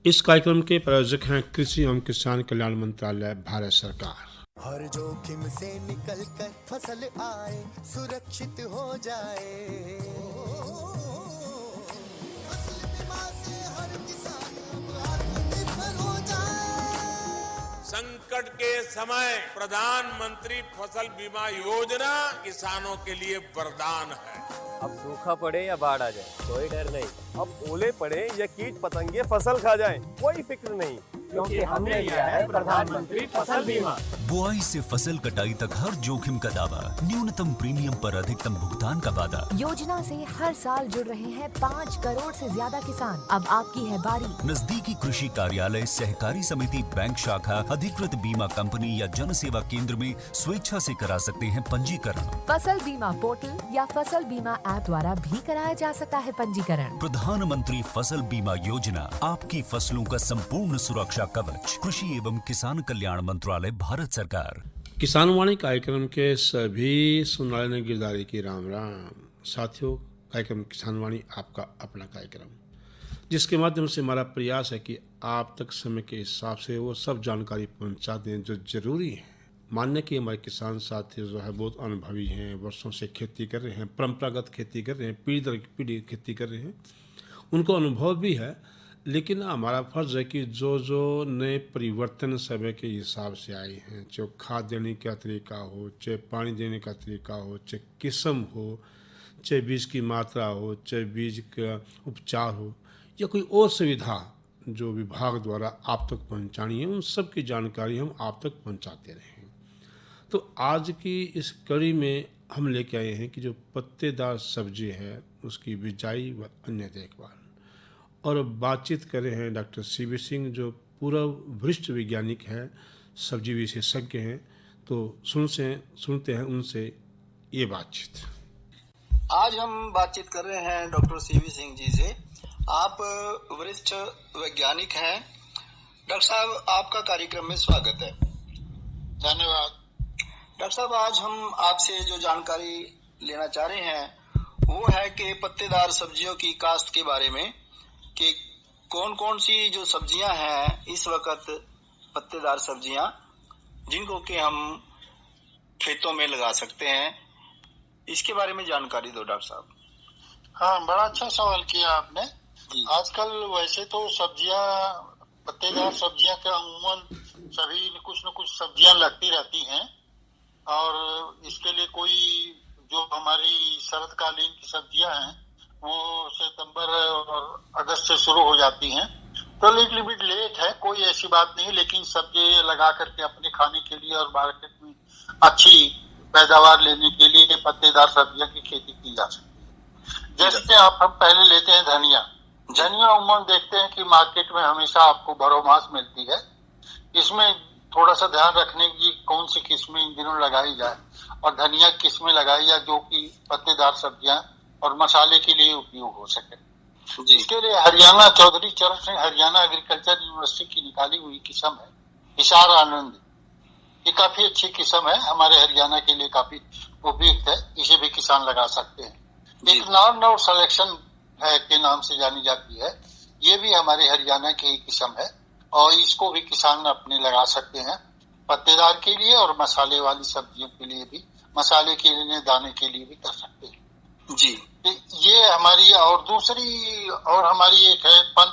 इस कार्यक्रम के प्रायोजक हैं कृषि एवं किसान कल्याण मंत्रालय, भारत सरकार। हर जोखिम से निकल कर फसल आए, सुरक्षित हो जाए। फसल बीमा से हर किसान अब आत्मनिर्भर हो जाए। संकट के समय प्रधानमंत्री फसल बीमा योजना किसानों के लिए वरदान है। अब सूखा पड़े या बाढ़ आ जाए, कोई डर नहीं। अब ओले पड़े या कीट पतंगे फसल खा जाए, कोई फिक्र नहीं, क्योंकि हमने लिया है प्रधानमंत्री फसल बीमा। बुआई से फसल कटाई तक हर जोखिम का दावा, न्यूनतम प्रीमियम पर अधिकतम भुगतान का वादा। योजना से हर साल जुड़ रहे हैं 5 करोड़ से ज्यादा किसान। अब आपकी है बारी। नजदीकी कृषि कार्यालय, सहकारी समिति, बैंक शाखा, अधिकृत बीमा कंपनी या जन सेवा केंद्र में स्वेच्छा से करा सकते हैं पंजीकरण। फसल बीमा पोर्टल या फसल बीमा ऐप द्वारा भी कराया जा सकता है पंजीकरण। प्रधानमंत्री फसल बीमा योजना, आपकी फसलों का संपूर्ण सुरक्षा कवच। कृषि एवं किसान कल्याण मंत्रालय, भारत सरकार। किसान वाणी कार्यक्रम के सभी सुनने वाले गिरदारी की राम राम। साथियों, कार्यक्रम किसान वाणी आपका अपना कार्यक्रम, जिसके माध्यम से हमारा प्रयास है कि आप तक समय के हिसाब से वो सब जानकारी पहुंचा दें जो जरूरी है। मानने कि हमारे किसान साथी जो है बहुत अनुभवी हैं, वर्षों से खेती कर रहे हैं, परंपरागत खेती कर रहे हैं, पीढ़ी दर पीढ़ी खेती कर रहे हैं, उनको अनुभव भी है। लेकिन हमारा फर्ज है कि जो जो नए परिवर्तन समय के हिसाब से आए हैं, चाहे खाद देने का तरीका हो, चाहे पानी देने का तरीका हो, चाहे किस्म हो, चाहे बीज की मात्रा हो, चाहे बीज का उपचार हो, या कोई और सुविधा जो विभाग द्वारा आप तक पहुंचानी है, उन सब की जानकारी हम आप तक पहुंचाते रहें। तो आज की इस कड़ी में हम लेके आए हैं कि जो पत्तेदार सब्जी है उसकी बिजाई व अन्य देखभाल, और बातचीत कर रहे हैं डॉक्टर सीबी सिंह, जो पूर्व वरिष्ठ वैज्ञानिक है, सब्जी विशेषज्ञ हैं। तो सुनते हैं उनसे ये बातचीत। आज हम बातचीत कर रहे हैं डॉक्टर सीबी सिंह जी से। आप वरिष्ठ वैज्ञानिक हैं। डॉक्टर साहब, आपका कार्यक्रम में स्वागत है। धन्यवाद। डॉक्टर साहब, आज हम आपसे जो जानकारी लेना चाह रहे हैं वो है कि पत्तेदार सब्जियों की काश्त के बारे में, कि कौन कौन सी जो सब्जियां हैं इस वक्त पत्तेदार सब्जियां, जिनको कि हम खेतों में लगा सकते हैं, इसके बारे में जानकारी दो डॉक्टर साहब। हाँ, बड़ा अच्छा सवाल किया आपने। आजकल वैसे तो सब्जियां, पत्तेदार सब्जियां के अमूमन सभी कुछ न कुछ सब्जियां लगती रहती हैं, और इसके लिए कोई जो हमारी शरदकालीन की सब्जियां हैं वो सितंबर और अगस्त से शुरू हो जाती हैं, तो लिटिल बिट लेट है, कोई ऐसी बात नहीं। लेकिन सब्जी लगा करके अपने खाने के लिए और मार्केट में अच्छी पैदावार लेने के लिए पत्तेदार सब्जियों की खेती की जा सकती है। जैसे हम पहले लेते हैं धनिया। धनिया उम्मीद देखते हैं कि मार्केट में हमेशा आपको बरोमास मिलती है। इसमें थोड़ा सा ध्यान रखने की कौन सी किस्में इन दिनों लगाई जाए, और धनिया किस्में लगाई जाए जो कि पत्तेदार सब्जियां और मसाले के लिए उपयोग हो सके। इसके लिए हरियाणा, चौधरी चरण सिंह हरियाणा एग्रीकल्चर यूनिवर्सिटी की निकाली हुई किस्म है हिसार आनंद। ये काफी अच्छी किस्म है, हमारे हरियाणा के लिए काफी उपयुक्त है, इसे भी किसान लगा सकते हैं। एक नॉन और सिलेक्शन है के नाम से जानी जाती है, ये भी हमारे हरियाणा की किस्म है, और इसको भी किसान अपने लगा सकते हैं पत्तेदार के लिए, और मसाले वाली सब्जियों के लिए भी, मसाले के लिए, दाने के लिए भी कर सकते हैं जी। ये हमारी, और दूसरी और हमारी एक है पंत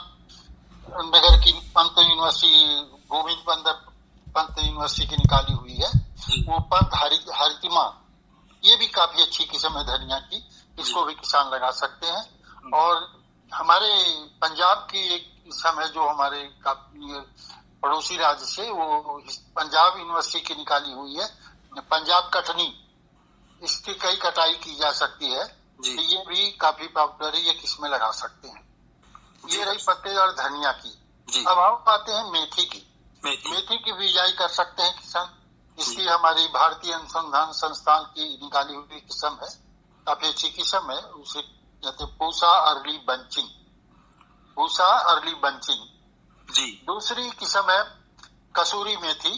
नगर की पंत यूनिवर्सिटी, गोविंद पंत यूनिवर्सिटी की निकाली हुई है, वो पंत हरितिमा। ये भी काफी अच्छी किस्म है धनिया की, इसको भी किसान लगा सकते हैं। और हमारे पंजाब की एक किस्म है जो हमारे पड़ोसी राज्य से, वो पंजाब यूनिवर्सिटी की निकाली हुई है, पंजाब कटनी। इसकी कई कटाई की जा सकती है, तो ये भी काफी पॉपुलर है, ये किस्में लगा सकते हैं। ये रही पत्तेदार धनिया की। अब हम आते हैं मेथी की। मेथी की बिजाई कर सकते हैं किसान। इसकी हमारी भारतीय अनुसंधान संस्थान की निकाली हुई किस्म है, काफी अच्छी किस्म है। उसे कहते हैं Pusa early bunching, Pusa early bunching जी। दूसरी किस्म है कसूरी मेथी।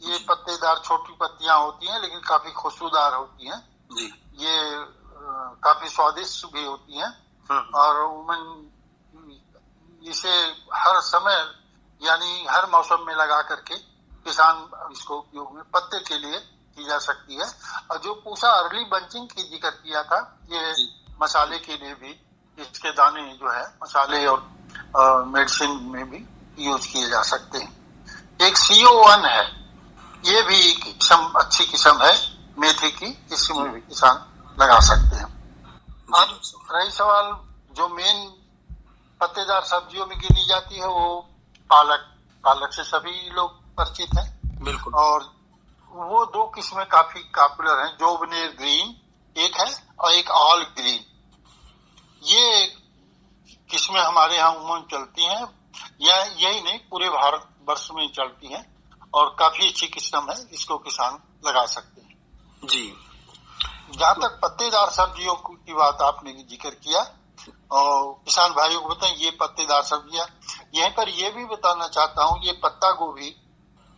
ये पत्तेदार छोटी पत्तियां होती हैं, लेकिन काफी खुशबूदार होती हैं जी। ये काफी स्वादिष्ट भी होती हैं, और इसे हर समय यानी हर मौसम में लगा करके किसान इसको उपयोग में पत्ते के लिए की जा सकती है। और जो पूछा अर्ली बंचिंग की जिक्र किया था, ये मसाले के लिए भी इसके दाने जो है मसाले और मेडिसिन में भी यूज किए जा सकते हैं। एक CO1 है, ये भी किस्म अच्छी किस्म है मेथी की, इसमें भी किसान लगा सकते हैं। अब रही सवाल जो मेन पत्तेदार सब्जियों में गिनी जाती है वो पालक से सभी लोग परिचित हैं। बिल्कुल। और वो दो किस्में काफी पॉपुलर हैं, जोबनेर ग्रीन एक है और एक ऑल ग्रीन। ये किस्में हमारे यहाँ उमूमन चलती हैं, या यही नहीं पूरे भारत वर्ष में चलती हैं और काफी अच्छी किस्म है, इसको किसान लगा सकते हैं जी। जहाँ तक पत्तेदार सब्जियों की बात आपने जिक्र किया और किसान भाइयों को बताएं ये पत्तेदार सब्जियां, यहीं पर ये भी बताना चाहता हूँ ये पत्ता गोभी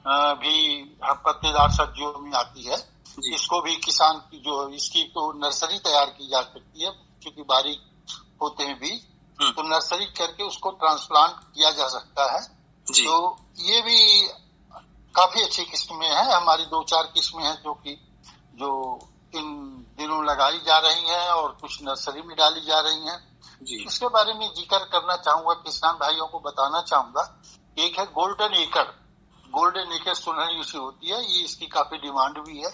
भी पत्तेदार सब्जियों में आती है। इसको भी किसान की जो इसकी तो नर्सरी तैयार की जा सकती है, क्योंकि बारीक होते हैं बीज, तो नर्सरी करके उसको ट्रांसप्लांट किया जा सकता है जी। तो ये भी काफी अच्छी किस्में हैं, हमारी 2-4 किस्में हैं जो इन दिनों लगाई जा रही हैं और कुछ नर्सरी में डाली जा रही हैं जी। इसके बारे में जिक्र करना चाहूंगा, किसान भाइयों को बताना चाहूंगा। एक है गोल्डन एकर सुनहरी सी होती है, ये इसकी काफी डिमांड भी है,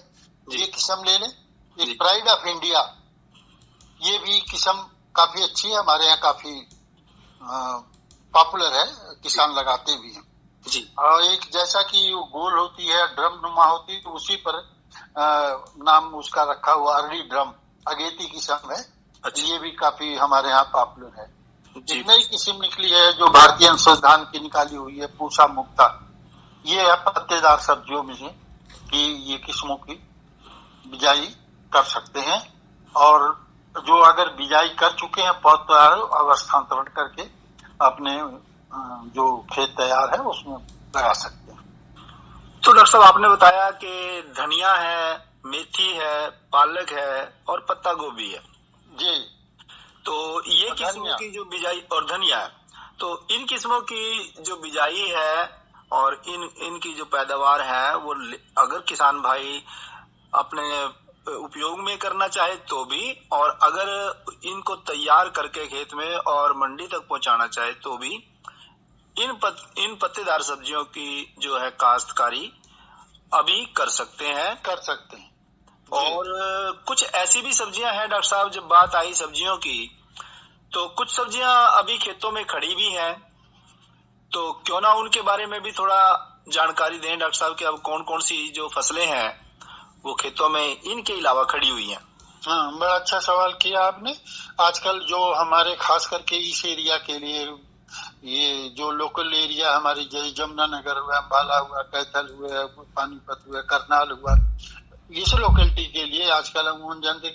ये किस्म ले लें। एक प्राइड ऑफ इंडिया, ये भी किस्म काफी अच्छी है, हमारे यहाँ काफी पॉपुलर है, किसान लगाते भी हैं जी। और एक जैसा कि गोल होती है, ड्रम नुमा होती है, तो उसी पर नाम उसका रखा हुआ अर्ली ड्रम अगेती किस्म है। ये भी काफी हमारे यहाँ पॉपुलर है। एक नई किस्म निकली है जो भारतीय अनुसंधान की निकाली हुई है, पूसा मुक्ता, ये है पत्तेदार सब्जियों में से कि ये किस्मों की बिजाई कर सकते हैं और जो अगर बिजाई कर चुके हैं पौध तैयार अवस्थांतरण करके अपने जो खेत तैयार है उसमें लगा सकते हैं। तो डॉक्टर साहब आपने बताया कि धनिया है, मेथी है, पालक है और पत्ता गोभी है जी। तो ये किस्मों की जो बिजाई और धनिया है, तो इन किस्मों की जो बिजाई है और इनकी जो पैदावार है वो अगर किसान भाई अपने उपयोग में करना चाहे तो भी, और अगर इनको तैयार करके खेत में और मंडी तक पहुंचाना चाहे तो भी इन पत्तेदार सब्जियों की जो है काश्तकारी अभी कर सकते हैं। और कुछ ऐसी भी सब्जियां हैं डॉक्टर साहब, जब बात आई सब्जियों की तो कुछ सब्जियां अभी खेतों में खड़ी भी हैं, तो क्यों ना उनके बारे में भी थोड़ा जानकारी दें डॉक्टर साहब कि अब कौन कौन सी जो फसलें हैं वो खेतों में इनके अलावा खड़ी हुई हैं। हाँ, बड़ा अच्छा सवाल किया आपने। आजकल जो हमारे खास करके इस एरिया के लिए ये जो लोकल एरिया हमारे जैसे जमुनानगर हुआ, अम्बाला हुआ, कैथल हुआ, पानीपत हुआ, करनाल हुआ, इस लोकेलिटी के लिए आजकल हम जानते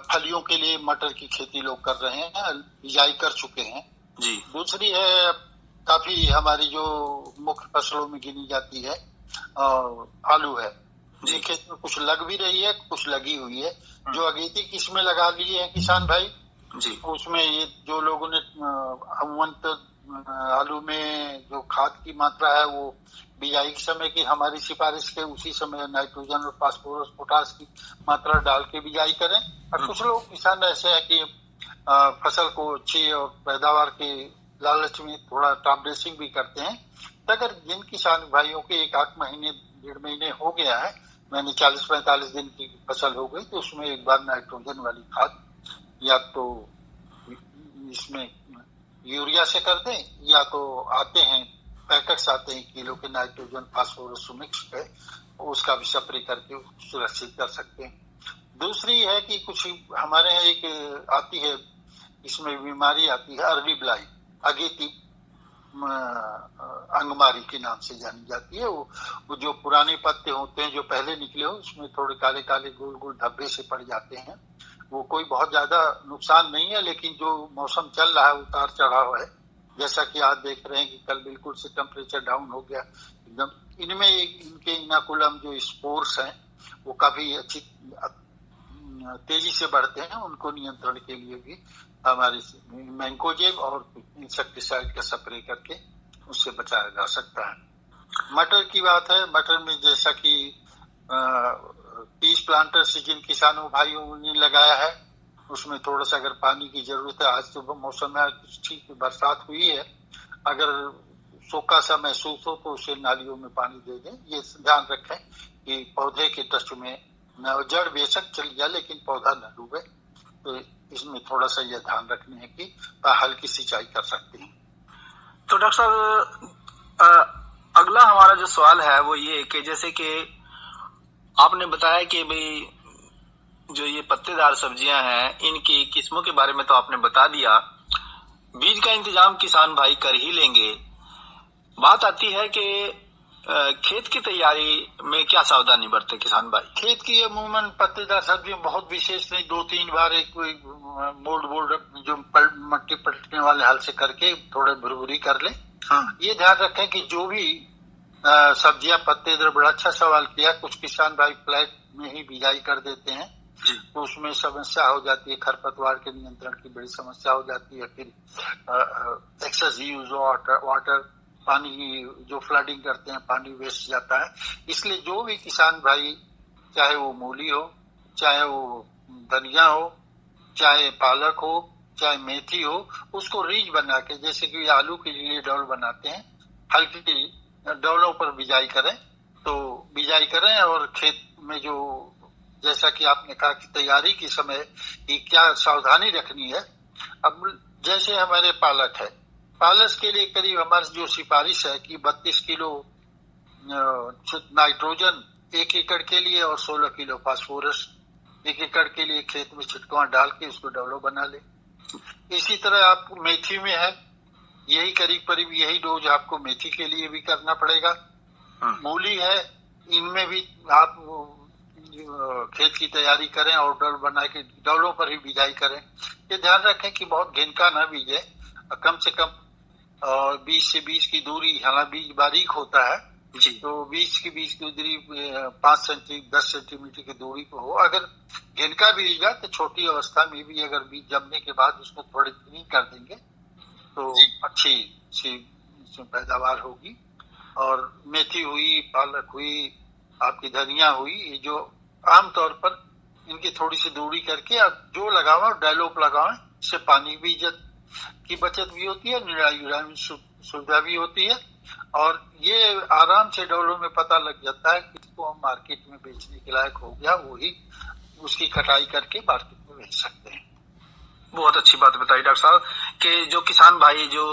फलियों के लिए मटर की खेती लोग कर रहे हैं, बिजाई कर चुके हैं जी। दूसरी है काफी हमारी जो मुख्य फसलों में गिनी जाती है आलू है जी। खेत में कुछ लग भी रही है, कुछ लगी हुई है। जो अगेती किस्में लगा लिए हैं किसान भाई जी, उसमें ये जो लोगों ने आलू में जो खाद की मात्रा है वो बिजाई के समय की हमारी सिफारिश के उसी समय नाइट्रोजन और फास्फोरस पोटास की मात्रा डाल के बिजाई करें। और कुछ लोग किसान ऐसे हैं कि फसल को अच्छी और पैदावार के लालच में थोड़ा टॉप ड्रेसिंग भी करते हैं। तो अगर जिन किसान भाइयों के 1-8 महीने 1.5 महीने हो गया है, मैंने 40-45 दिन की फसल हो गई, तो उसमें एक बार नाइट्रोजन वाली खाद या तो इसमें यूरिया से कर दें या तो आते हैं पैकेट्स आते हैं किलो के नाइट्रोजन फास्फोरस मिक्स पे, उसका भी स्प्रे करके सुरक्षित कर सकते हैं। दूसरी है कि कुछ हमारे यहाँ एक आती है, इसमें बीमारी आती है अरबी ब्लाई, अगेती अंगमारी के नाम से जानी जाती है। वो जो पुराने पत्ते होते हैं जो पहले निकले हो उसमें थोड़े काले काले गोल गोल धब्बे से पड़ जाते हैं। वो कोई बहुत ज्यादा नुकसान नहीं है, लेकिन जो मौसम चल रहा है उतार चढ़ाव है, जैसा कि आज देख रहे हैं कि कल बिल्कुल से टेम्परेचर डाउन हो गया एकदम। इनमें इनके इनाकुलम जो स्पोर्स हैं वो काफी अच्छी तेजी से बढ़ते हैं, उनको नियंत्रण के लिए भी हमारे मैंकोजेब और इंसेक्टिसाइड का स्प्रे करके उससे बचाया जा सकता है। मटर की बात है, मटर में जैसा कि पीस प्लांटर से जिन किसानों भाइयों ने लगाया है उसमें थोड़ा सा अगर पानी की जरूरत है, आज तो मौसम में ठीक बरसात हुई है, अगर सूखा सा महसूस हो तो उसे नालियों में पानी दे दें। ये ध्यान रखें कि पौधे के टच में न, जड़ बेशक चल जाए लेकिन पौधा न डूबे, तो इसमें थोड़ा सा यह ध्यान रखने है कि हल्की सिंचाई कर सकते हैं। तो डॉक्टर साहब, अगला हमारा जो सवाल है वो ये कि जैसे कि आपने बताया कि भाई जो ये पत्तेदार सब्जियां हैं इनकी किस्मों के बारे में तो आपने बता दिया, बीज का इंतजाम किसान भाई कर ही लेंगे। बात आती है कि खेत की तैयारी में क्या सावधानी बरते किसान भाई? खेत की अमूमन पत्तेदार सब्जियां बहुत विशेष नहीं, 2-3 बार एक कोई मोड़ जो मट्टी पलटने वाले हल से करके थोड़े भुरभुरी कर ले। हाँ, ये ध्यान रखें कि जो भी सब्जियां पत्तेदार, बड़ा अच्छा सवाल किया, कुछ किसान भाई फ्लैट में ही बिजाई कर देते हैं तो उसमें समस्या हो जाती है, खरपतवार के नियंत्रण की बड़ी समस्या हो जाती है। फिर एक्सेस यूज वाटर, पानी जो फ्लडिंग करते हैं पानी वेस्ट जाता है। इसलिए जो भी किसान भाई, चाहे वो मूली हो, चाहे वो धनिया हो, चाहे पालक हो, चाहे मेथी हो, उसको रीज बना के, जैसे कि आलू के लिए डौल बनाते हैं, हल्की डौलों पर बिजाई करें तो बिजाई करें। और खेत में जो, जैसा कि आपने कहा कि तैयारी के समय कि क्या सावधानी रखनी है, अब जैसे हमारे पालक है, पालक के लिए करीब हमारी जो सिफारिश है कि 32 किलो नाइट्रोजन 1 एकड़ के लिए और 16 किलो फास्फोरस 1 एकड़ के लिए खेत में छिटकाव डाल के उसको डौलो बना ले। इसी तरह आपको मेथी में है, यही करीब यही डोज आपको मेथी के लिए भी करना पड़ेगा। मूली है, इनमें भी आप खेत की तैयारी करें और डौल बना के डौलों पर ही बिजाई करें। ये ध्यान रखें कि बहुत घिनका न बीजे, कम से कम 20 से 20 की दूरी, हालांकि बीज बारीक होता है जी, तो 20 की दूरी 10 सेंटीमीटर की दूरी पे हो। अगर घिनका बीजेगा तो छोटी अवस्था में भी अगर बीज जमने के बाद उसको थोड़ी क्लीन कर देंगे तो अच्छी पैदावार होगी। और मेथी हुई, पालक हुई, आपकी धनिया हुई, ये जो आमतौर पर इनकी थोड़ी सी दूरी करके आप जो लगाओ डायलोप लगाओ, इससे पानी भी की बचत भी होती है, निराई सुविधा भी होती है और ये आराम से डौलों में पता लग जाता है कि इसको हम मार्केट में बेचने के लायक हो गया, वही उसकी कटाई करके मार्केट में बेच सकते हैं। बहुत अच्छी बात बताई डॉक्टर साहब कि जो किसान भाई जो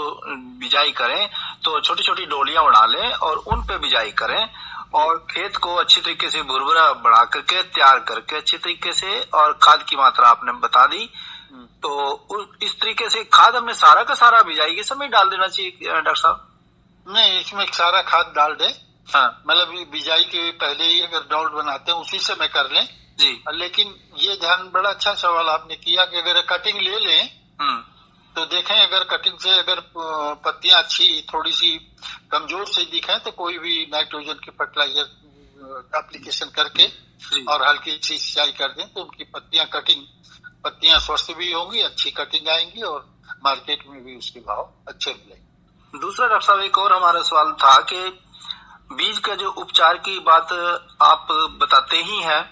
बिजाई करें तो छोटी छोटी डोलियां बना लें और उन पे बिजाई करें और खेत को अच्छी तरीके से भुरभुरा बढ़ा करके तैयार करके अच्छी तरीके से, और खाद की मात्रा आपने बता दी, तो इस तरीके से खाद हमें सारा का सारा बिजाई के समय डाल देना चाहिए डॉक्टर साहब? नहीं, इसमें सारा खाद डाल दे। हाँ, मतलब बिजाई के पहले ही अगर डौल बनाते हैं उसी समय कर लें जी। लेकिन ये ध्यान, बड़ा अच्छा सवाल आपने किया कि अगर कटिंग ले लें तो देखें, अगर कटिंग से अगर पत्तियां अच्छी थोड़ी सी कमजोर से दिखें तो कोई भी नाइट्रोजन के फर्टिलाइजर एप्लीकेशन करके और हल्की सी सिंचाई कर दें तो उनकी पत्तियां स्वस्थ भी होंगी, अच्छी कटिंग आएंगी और मार्केट में भी उसके भाव अच्छे मिलेंगे। दूसरा डॉक्टर साहब, एक और हमारा सवाल था कि बीज का जो उपचार की बात आप बताते ही हैं,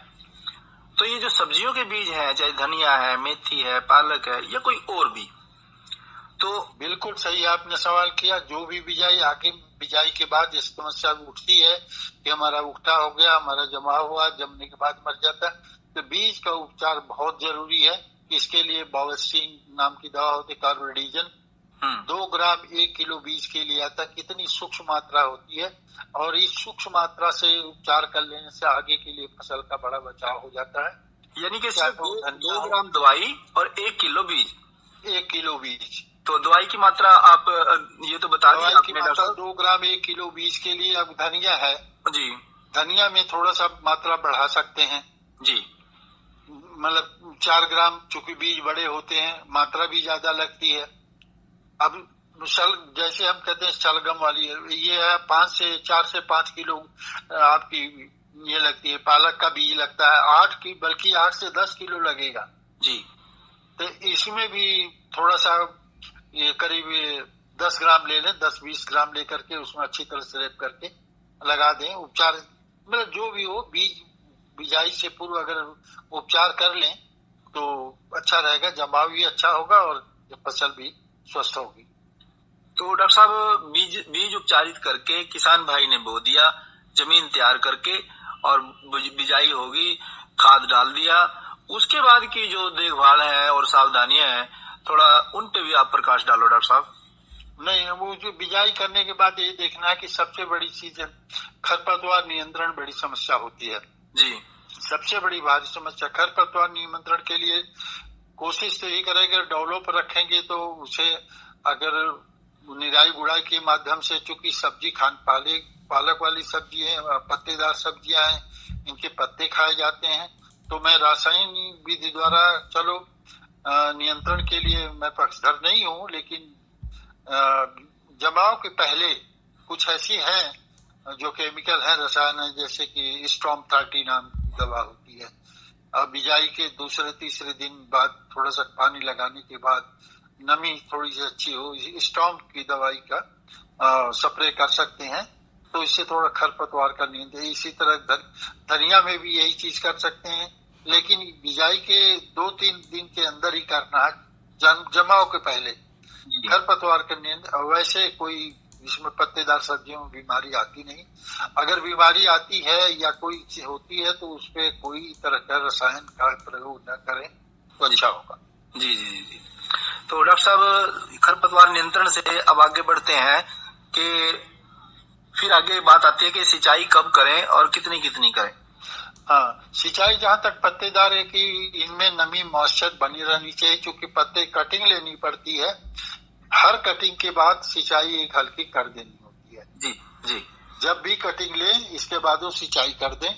तो ये जो सब्जियों के बीज हैं, चाहे धनिया है, मेथी है, पालक है या कोई और भी, तो बिल्कुल सही आपने सवाल किया। जो भी बिजाई, आगे बिजाई के बाद इस समस्या उठती है कि हमारा उगटा हो गया, हमारा जमा हुआ, जमने के बाद मर जाता है, तो बीज का उपचार बहुत जरूरी है। इसके लिए बावेस्टीन नाम की दवा होती है, कार्बोडिजन 2 ग्राम 1 किलो बीज के लिए आता है। कितनी सूक्ष्म मात्रा होती है और इस सूक्ष्म मात्रा से उपचार कर लेने से आगे के लिए फसल का बड़ा बचाव हो जाता है। यानी कि सिर्फ 2 ग्राम दवाई और 1 किलो बीज। 1 किलो बीज, तो दवाई की मात्रा आप ये तो बता दी आपने डॉक्टर साहब। 2 ग्राम 1 किलो बीज के लिए। अब धनिया है जी, धनिया में थोड़ा सा मात्रा बढ़ा सकते हैं जी, मतलब 4 ग्राम, चूंकि बीज बड़े होते हैं मात्रा भी ज्यादा लगती है। अब जैसे हम कहते हैं शलगम वाली, ये है 4 से 5 किलो आपकी ये लगती है, पालक का बीज लगता है 8 से 10 किलो लगेगा जी। तो इसमें भी थोड़ा सा ये करीब 10 ग्राम ले लें, 10-20 ग्राम लेकर के उसमें अच्छी तरह से रैप करके लगा दें। उपचार मतलब जो भी हो, बिजाई से पूर्व अगर उपचार कर लें तो अच्छा रहेगा, जमाव भी अच्छा होगा और फसल भी स्वस्थ होगी। तो डॉक्टर साहब बीज उपचारित करके किसान भाई ने बो दिया, जमीन तैयार करके और बिजाई होगी, खाद डाल दिया, उसके बाद की जो देखभाल है और सावधानियां हैं थोड़ा उन पे भी आप प्रकाश डालो डॉक्टर साहब। नहीं, वो जो बिजाई करने के बाद ये देखना है कि सबसे बड़ी चीज है खरपतवार नियंत्रण, बड़ी समस्या होती है जी। सबसे बड़ी भारी समस्या खरपतवार नियंत्रण के लिए कोशिश तो यही करेंगे, डौलों पर रखेंगे तो उसे अगर निराई गुड़ाई के माध्यम से, चूंकि सब्जी पालक वाली सब्जी है, पत्तेदार सब्जियां हैं, इनके पत्ते खाए जाते हैं, तो मैं रासायनिक विधि द्वारा चलो नियंत्रण के लिए मैं पक्षधर नहीं हूँ, लेकिन जमाव के पहले कुछ ऐसी हैं जो केमिकल है, रसायन है, जैसे कि स्टॉर्म 30 नाम की दवा होती है। अब बिजाई के दूसरे तीसरे दिन बाद थोड़ा सा पानी लगाने के बाद नमी थोड़ी सी अच्छी हो, स्टॉर्म की दवाई का स्प्रे कर सकते हैं, तो इससे थोड़ा खरपतवार का नियंत्रण। इसी तरह धनिया में भी यही चीज कर सकते हैं, लेकिन बिजाई के 2-3 दिन के अंदर ही करना है, जमाव के पहले खरपतवार का नियंत्रण। वैसे कोई इसमें पत्तेदार सब्जियों में बीमारी आती नहीं, अगर बीमारी आती है या कोई चीज होती है तो उसपे कोई तरह का रसायन का प्रयोग न करें तो अच्छा होगा। जी जी जी। तो डॉक्टर साहब खरपतवार नियंत्रण से अब आगे बढ़ते हैं कि फिर आगे बात आती है कि सिंचाई कब करें और कितनी कितनी करें। हाँ, सिंचाई जहाँ तक पत्तेदार है कि इनमें नमी मॉइस्चर बनी रहनी चाहिए, क्योंकि पत्ते कटिंग लेनी पड़ती है, हर कटिंग के बाद सिंचाई एक हल्की कर देनी होती है। जी जी। जब भी कटिंग लें इसके बाद वो सिंचाई कर दें।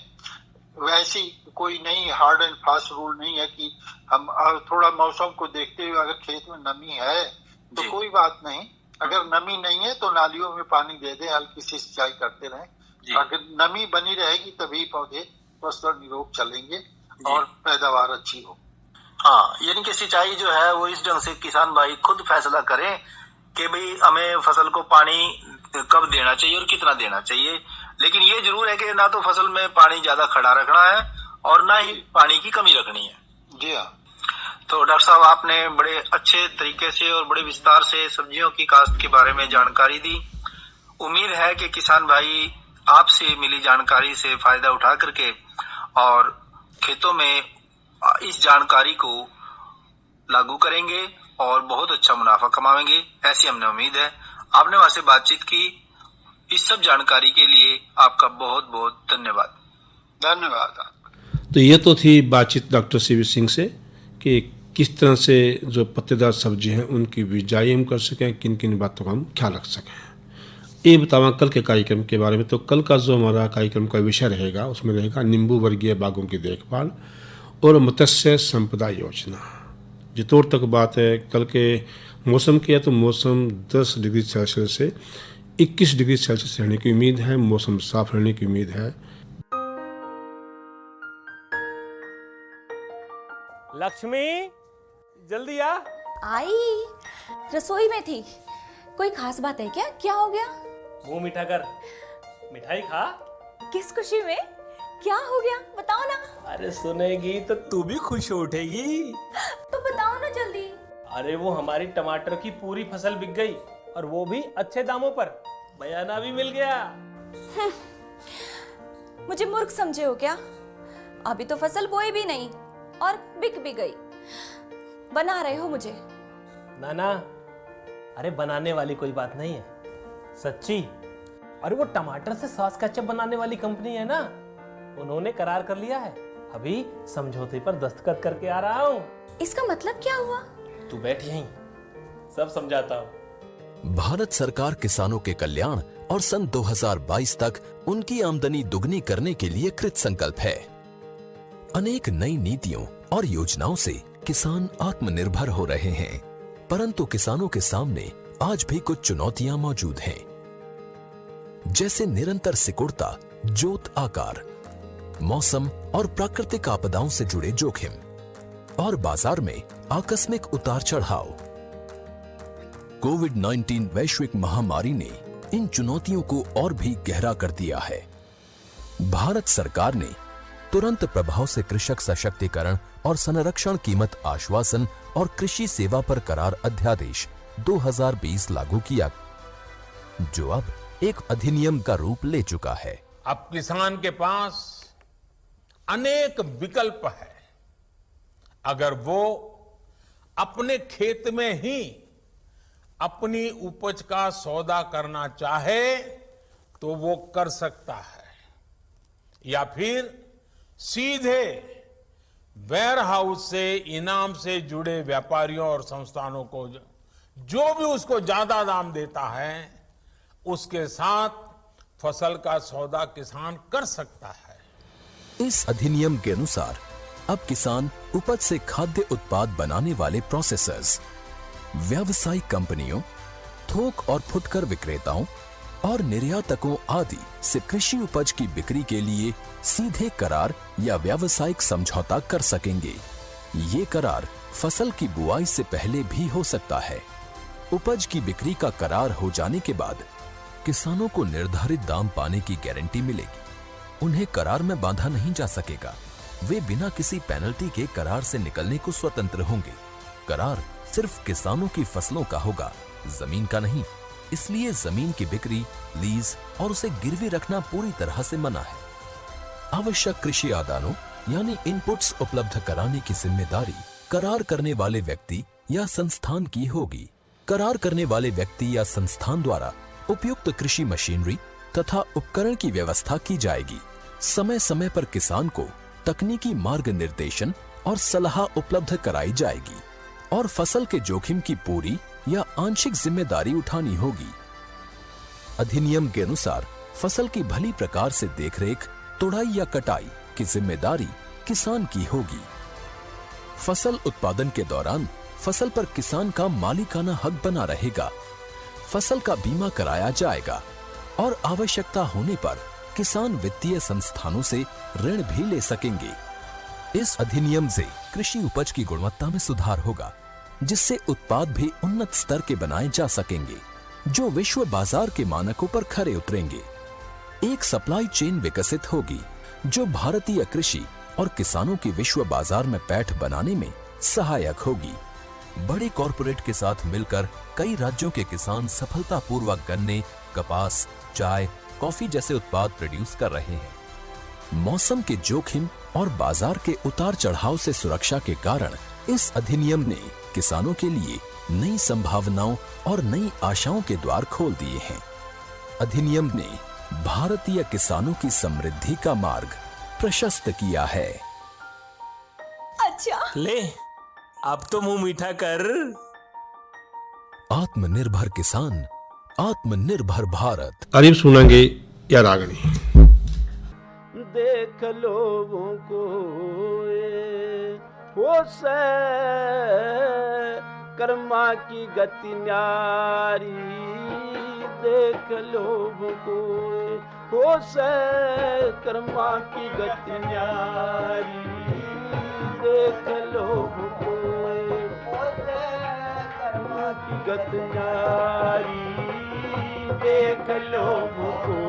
वैसी कोई नहीं हार्ड एंड फास्ट रूल नहीं है कि हम थोड़ा मौसम को देखते हुए अगर खेत में नमी है तो कोई बात नहीं, अगर नमी नहीं है तो नालियों में पानी दे दें, हल्की सी सिंचाई करते रहें। अगर नमी बनी रहेगी तभी पौधे स्वस्थ और निरोग चलेंगे और पैदावार अच्छी हो। हाँ, यानी कि सिंचाई जो है वो इस ढंग से किसान भाई खुद फैसला करें कि भाई हमें फसल को पानी कब देना चाहिए और कितना देना चाहिए, लेकिन ये जरूर है कि ना तो फसल में पानी ज्यादा खड़ा रखना है और ना ही पानी की कमी रखनी है। जी हाँ। तो डॉक्टर साहब आपने बड़े अच्छे तरीके से और बड़े विस्तार से सब्जियों की काश्त के बारे में जानकारी दी। उम्मीद है कि किसान भाई आपसे मिली जानकारी से फायदा उठा करके और खेतों में इस जानकारी को लागू करेंगे और बहुत अच्छा मुनाफा कमाएंगे, ऐसी हमने उम्मीद है। आपने वहां से बातचीत की, इस सब जानकारी के लिए आपका बहुत बहुत धन्यवाद। धन्यवाद। तो ये तो थी बातचीत डॉक्टर सीवी सिंह से कि किस तरह से जो पत्तेदार सब्जी हैं उनकी बिजाई हम कर सकें, किन किन बातों का हम ख्याल रख सकें। ये बतावा कल के कार्यक्रम के बारे में। तो कल का जो हमारा कार्यक्रम का विषय रहेगा उसमें रहेगा नींबू वर्गीय बागों की देखभाल और मत्स्य संपदा योजना। जितोर तक बात है कल के मौसम की है तो मौसम 10 डिग्री सेल्सियस से 21 डिग्री सेल्सियस रहने की उम्मीद है, मौसम साफ रहने की उम्मीद है। लक्ष्मी जल्दी आ। आई, रसोई में थी। कोई खास बात है क्या? क्या हो गया? मुंह मीठा कर, मिठाई खा। किस खुशी में? क्या हो गया बताओ ना। अरे सुनेगी तो तू भी खुश हो उठेगी। तो बताओ ना जल्दी। अरे वो हमारी टमाटर की पूरी फसल बिक गई और वो भी अच्छे दामों पर, बयाना भी मिल गया। मुझे मूर्ख समझे हो क्या? अभी तो फसल बोई भी नहीं और बिक भी गई। बना रहे हो मुझे? ना ना, अरे बनाने वाली कोई बात नहीं है, सच्ची। अरे वो टमाटर से सॉस केचप बनाने वाली कंपनी है ना, उन्होंने करार कर लिया है। अभी समझौते पर दस्तखत करके आ रहा हूँ। इसका मतलब क्या हुआ? तू बैठ यहीं, सब समझाता हूँ। भारत सरकार किसानों के कल्याण और सन 2022 तक उनकी आमदनी दुगनी करने के लिए कृत संकल्प है। अनेक नई नीतियों और योजनाओं से किसान आत्मनिर्भर हो रहे हैं, परंतु किसानों के सामने आज भी कुछ चुनौतियां मौजूद हैं, जैसे निरंतर सिकुड़ता जोत आकार, मौसम और प्राकृतिक आपदाओं से जुड़े जोखिम और बाजार में आकस्मिक उतार चढ़ाव। कोविड-19 वैश्विक महामारी ने इन चुनौतियों को और भी गहरा कर दिया है। भारत सरकार ने तुरंत प्रभाव से कृषक सशक्तिकरण और संरक्षण कीमत आश्वासन और कृषि सेवा पर करार अध्यादेश 2020 लागू किया, जो अब एक अधिनियम का रूप ले चुका है। अब किसान के पास अनेक विकल्प है। अगर वो अपने खेत में ही अपनी उपज का सौदा करना चाहे तो वो कर सकता है, या फिर सीधे वेयर हाउस से इनाम से जुड़े व्यापारियों और संस्थानों को जो भी उसको ज्यादा दाम देता है उसके साथ फसल का सौदा किसान कर सकता है। इस अधिनियम के अनुसार अब किसान उपज से खाद्य उत्पाद बनाने वाले प्रोसेसर्स, व्यावसायिक कंपनियों, थोक और फुटकर विक्रेताओं और निर्यातकों आदि से कृषि उपज की बिक्री के लिए सीधे करार या व्यावसायिक समझौता कर सकेंगे। ये करार फसल की बुआई से पहले भी हो सकता है। उपज की बिक्री का करार हो जाने के बाद किसानों को निर्धारित दाम पाने की गारंटी मिलेगी। उन्हें करार में बांधा नहीं जा सकेगा। वे बिना किसी पेनल्टी के करार से निकलने को स्वतंत्र होंगे। करार सिर्फ किसानों की फसलों का होगा, जमीन का नहीं। इसलिए जमीन की बिक्री, लीज और उसे गिरवी रखना पूरी तरह से मना है। आवश्यक कृषि आदानों यानी इनपुट्स उपलब्ध कराने की जिम्मेदारी करार करने वाले व्यक्ति या संस्थान की होगी। करार करने वाले व्यक्ति या संस्थान द्वारा उपयुक्त कृषि मशीनरी तथा उपकरण की व्यवस्था की जाएगी। समय समय पर किसान को तकनीकी मार्ग निर्देशन और सलाह उपलब्ध कराई जाएगी और फसल के जोखिम की पूरी या आंशिक जिम्मेदारी उठानी होगी। अधिनियम के अनुसार फसल की भली प्रकार से देखरेख, तुड़ाई या कटाई की जिम्मेदारी किसान की होगी। फसल उत्पादन के दौरान फसल पर किसान का मालिकाना हक बना रहेगा। फसल का बीमा कराया जाएगा और आवश्यकता होने पर किसान वित्तीय संस्थानों से ऋण भी ले सकेंगे। इस अधिनियम से कृषि उपज की गुणवत्ता में सुधार होगा, जिससे उत्पाद भी उन्नत स्तर के बनाए जा सकेंगे, जो विश्व बाजार के मानकों पर खरे उतरेंगे। एक सप्लाई चेन विकसित होगी, जो भारतीय कृषि और किसानों की विश्व बाजार में पैठ बनाने में सहायक होगी। बड़े कॉरपोरेट के साथ मिलकर कई राज्यों के किसान सफलतापूर्वक गन्ने, कपास, चाय, कॉफी जैसे उत्पाद प्रोड्यूस कर रहे हैं। मौसम के जोखिम और बाजार के उतार चढ़ाव से सुरक्षा के कारण इस अधिनियम ने किसानों के लिए नई संभावनाओं और नई आशाओं के द्वार खोल दिए हैं। अधिनियम ने भारतीय किसानों की समृद्धि का मार्ग प्रशस्त किया है। अच्छा ले, अब तो मुंह मीठा कर। आत्मनिर्भर किसान, आत्मनिर्भर भारत। अरीब सुनांगे या रागनी। देख लोगों को हो से कर्मा की गति न्यारी। देख लोगों को हो से कर्मा की गति न्यारी। देख लोगों को हो से कर्मा की गति न्यारी। देख लोगों को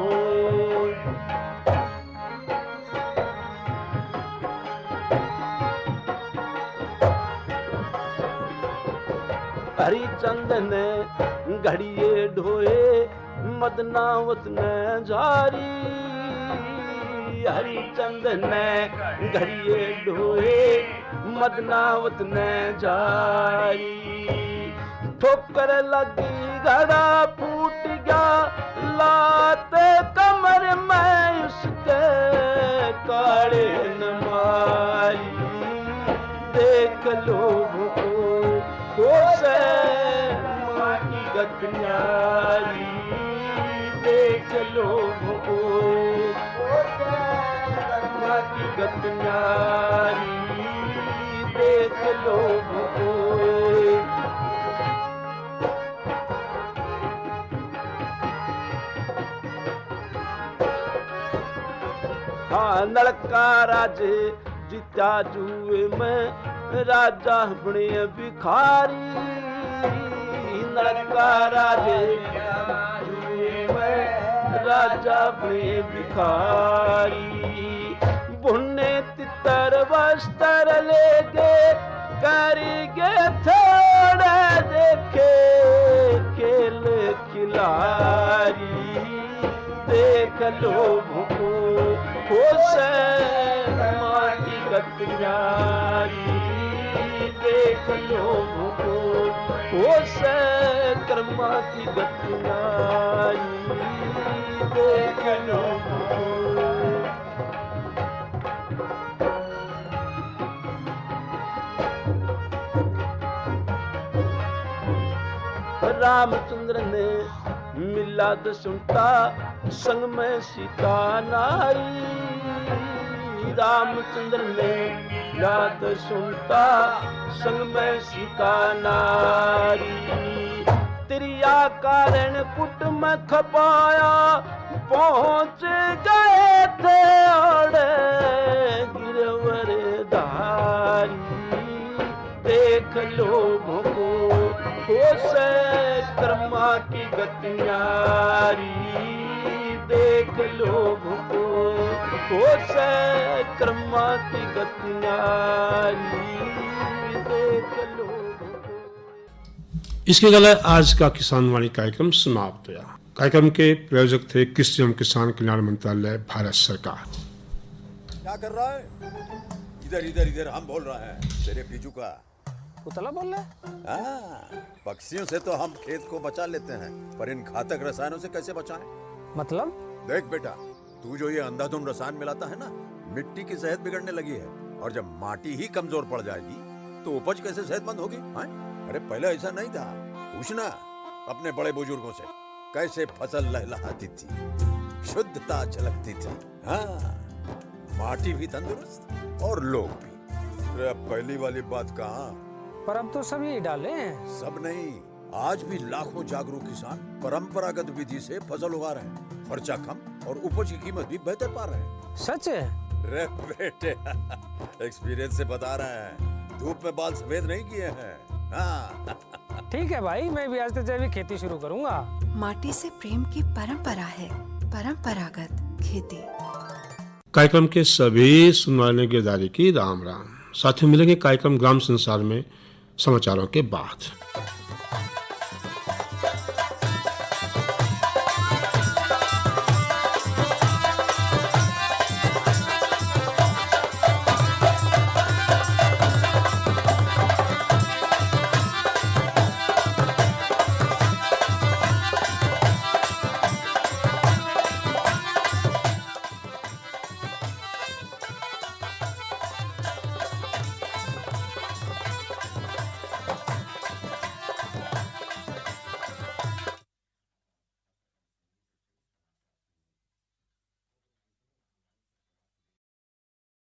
हरिचंद ने घड़िए ढोए मदनावत ने झारी। हरिचंद ने घड़िए ढोए मदनावत ने झारी। ठोकर लगी घड़ा फूट गया लाते कमर में उसके काले न मारी। देख लोगों को से माँ की गत न्यारी। देख लोगों को माँ की गत न्यारी। देख लोगों को नलका राजे जीता जुए में राजा बने भिखारी नलका राजे जुए में राजा बने भिखारी बुने तितर वस्त्र ले गए करेंगे थोड़ा देखे खेल खिलाड़ी देख लोगों को खुश माटी गतियारी देख लोगों को खुश कर्मा की गतियारी देख लोगों को रामचंद्र ने मिलाद सुनता संग में सीता नारी रामचंद्र ने मिलाद सुनता संग में सीता नारी त्रिया कारण कुट में खपाया पहुंच गए थे और गिरवर धारी देख लोगों को होश कर्मा की गतियारी देख लोगों को होश कर्मा की गतियारी देख लोगों को। इसके गले आज का किसान वाणी कार्यक्रम समाप्त हुआ। कार्यक्रम के प्रायोजक थे कृषि एवं किसान कल्याण मंत्रालय, भारत सरकार। क्या कर रहा है? इधर इधर इधर हम बोल रहे हैं तेरे बीजू का उतला बोल रहा है? पक्षियों से तो हम खेत को बचा लेते हैं, पर इन घातक रसायनों से कैसे बचाएं? मतलब? देख बेटा, तू जो ये अंधाधुंध रसायन मिलाता है ना, मिट्टी की सेहत बिगड़ने लगी है। और जब माटी ही कमजोर पड़ जाएगी तो उपज कैसे सेहतमंद होगी? अरे पहले ऐसा नहीं था। पूछना अपने बड़े बुजुर्गों से, कैसे फसल लहलहाती थी, शुद्धता झलकती थी। हाँ, माटी भी तंदुरुस्त और लोग भी। अरे अब पहली वाली बात कहाँ? पर अब तो सब यही डाले हैं। सब नहीं, आज भी लाखों जागरूक किसान परंपरागत विधि से फसल उगा रहे हैं। खर्चा कम और उपज की कीमत भी बेहतर पा रहे हैं। सच है? रे बेटे, एक्सपीरियंस से बता रहे हैं, धूप में बाल सफेद नहीं किए हैं। हाँ। ठीक है भाई, मैं भी आज से जैविक खेती शुरू करूंगा। माटी से प्रेम की परंपरा है, परंपरागत खेती। कार्यक्रम के सभी सुनने वालों की गिरदारी की राम राम। साथियों, मिलेंगे कार्यक्रम ग्राम संसार में समाचारों के बाद।